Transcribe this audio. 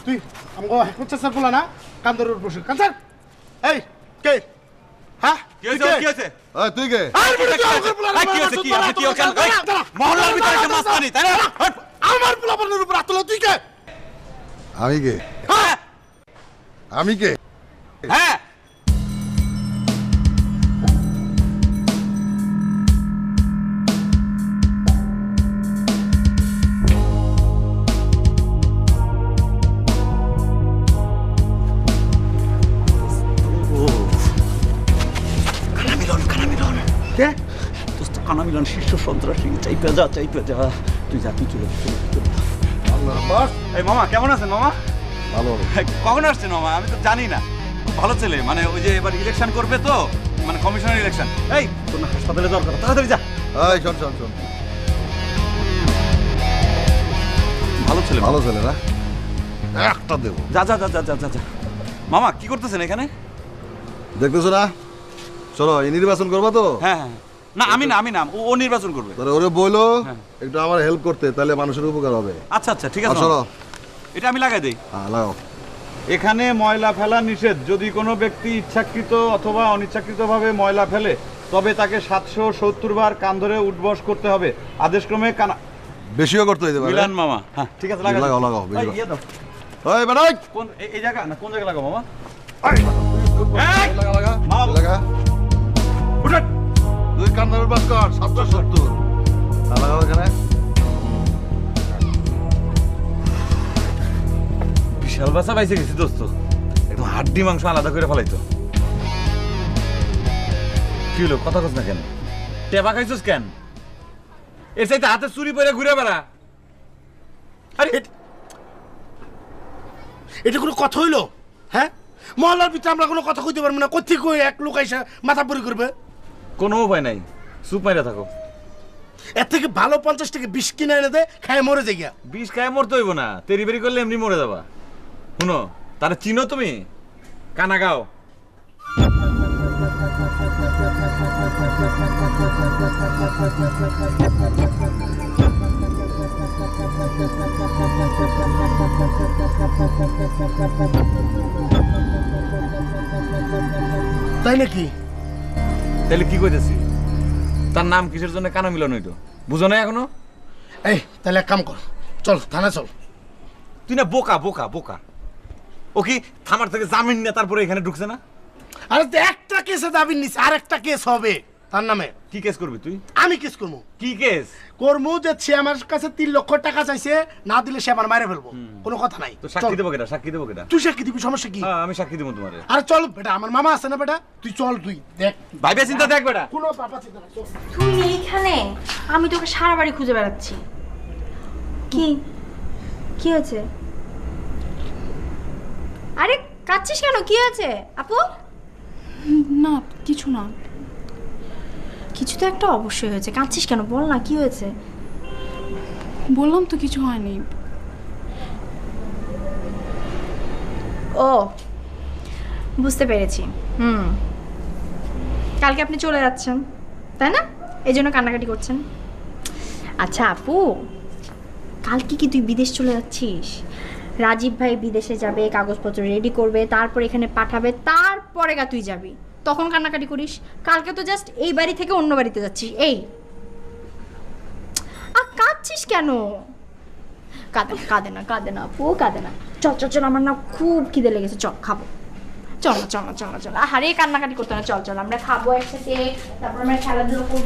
তুই আমগো হচ্ছে স্যার বলা না কান্দরের বসে কানসার এই কে হ্যাঁ কি হয়েছে এই তুই কে কি আপনি কি ওখানে মহল্লার ভিতরে একটা মাস্তানি তাই না আমার পোলাপানের উপর আতল তুই কে আমি কে হ্যাঁ আমি কে হ্যাঁ কে দোস্ত কানা মিলন শীর্ষ সন্ত্রাসী চাইপে যা তুই যা তুই চলে আল্লাহ বাস এই মামা কেমন আছেন মামা ভালো কখন আসছেন মামা আমি তো জানি না খুব ভালো ছেলে মানে ওই যে এবার ইলেকশন করবে তো মানে কমিশনার ইলেকশন এই তোর না হাসপাতালে যাওয়ার কথা তাড়াতাড়ি যা এই শোন ভালো ছেলে ভালো ছেলে না একটা দেবো যা যা যা যা যা যা যা মামা কি করতেছেন এখানে দেখতেছো না চলো এই নির্বাচন করবা তো হ্যাঁ হ্যাঁ না আমি না ও নির্বাচন করবে তাহলে ওরে বইলো হ্যাঁ। একটু আমার হেল্প করতে তাহলে মানুষের উপকার হবে আচ্ছা আচ্ছা ঠিক আছে চলো এটা আমি লাগাই দেই হ্যাঁ লাগাও এখানে ময়লা ফেলা নিষেধ যদি কোনো ব্যক্তি ইচ্ছাকৃত অথবা অনিচ্ছাকৃতভাবে ময়লা ফেলে তবে তাকে 770 বার কান ধরে উঠবস করতে হবে আদেশক্রমে কানা বেশিও করতে হইতে পারে মিলান মামা হ্যাঁ ঠিক আছে লাগাও লাগাও এই, ইয়ে দাও। এই বেটাই কোন এই জায়গা না কোন জায়গা লাগাও মামা লাগা মামা। লাগা উঠেন তুই কান্নার বাস কর 770 লাগাও এখানে বিশাল বাসা পাইছে গেছি দোস্ত একদম হাড্ডি মাংস আলাদা করে ফেলাইতো কি হলো কথা কস না কেন টেবা খাইছস কেন এর চাইতে হাতে চুরি পরে ঘুরে বেড়া আরে এটা কোনো কথা হইলো হ্যাঁ মহল্লার ভিতরে আমরা কোনো কথা কইতে পারবো না কোথি কই এক লোক আইসা মাথা পরি করবে কোনো উপায় নাই চুপ মাইরা থাকো এর থেকে ভালো 50 টাকা 20 কিনে এনে দে খায় মরে যাই গিয়া বিষ খায় মরতে হইব না তেরি বেরি করলে এমনি মরে যাবা শুনো তাহলে চিনো তুমি কানা গাও তাই নাকি তাহলে কি কইতেছি তার নাম কিসের জন্য কানা মিলন হইতো বুঝো না এখনো এই তাহলে এক কাম কর চল থানা চল তুই না বোকা বোকা বোকা ও কি থামার থেকে জামিন নিয়ে তারপরে এখানে ঢুকছে না আরে তো একটা কেসে দাবি নিছে আর একটা কেস হবে তার নামে কি কেস করবি তুই আমি কেস করবো কি কেস করমু যে সে আমার কাছে 3 লক্ষ টাকা চাইছে না দিলে সে আমার মারে ফেলবো কোনো কথা নাই তো সাক্ষী দেবো কেটা সাক্ষী দেবো কেটা তুই সাক্ষী দিবি সমস্যা কি হ্যাঁ আমি সাক্ষী দেবো তোমারে আরে চল বেটা আমার মামা আছে না বেটা তুই চল তুই দেখ ভাইবে চিন্তা দেখ বেটা কোনো পাপা চিন্তা নাই চল। তুই এইখানে আমি তোকে সারা বাড়ি খুঁজে বেড়াচ্ছি কি কি হয়েছে আরে কাঁদছিস কেন কি হয়েছে আপু না কিছু না কিছু তো একটা অবশ্যই হয়েছে কাঁদছিস কেন বল না কি হয়েছে বললাম তো কিছু হয়নি ও বুঝতে পেরেছি কালকে আপনি চলে যাচ্ছেন তাই না এই জন্য কান্নাকাটি করছেন আচ্ছা আপু কালকে কি তুই বিদেশ চলে যাচ্ছিস রাজীব ভাই বিদেশে যাবে কাগজপত্র রেডি করবে তারপর এখানে পাঠাবে তারপরে তুই যাবি তখন কান্নাকাটি করিস কালকে তো জাস্ট এই বাড়ি থেকে অন্য বাড়িতে যাচ্ছিস এই আর কাঁদছিস কেন কাঁদে না আপু কাঁদে না চল চল চল আমার না খুব খিদে লেগেছে চল খাবো চল না আরে কান্নাকাটি করতে না চল চল আমরা খাবো একসাথে তারপর আমরা খেলাধুলো করবো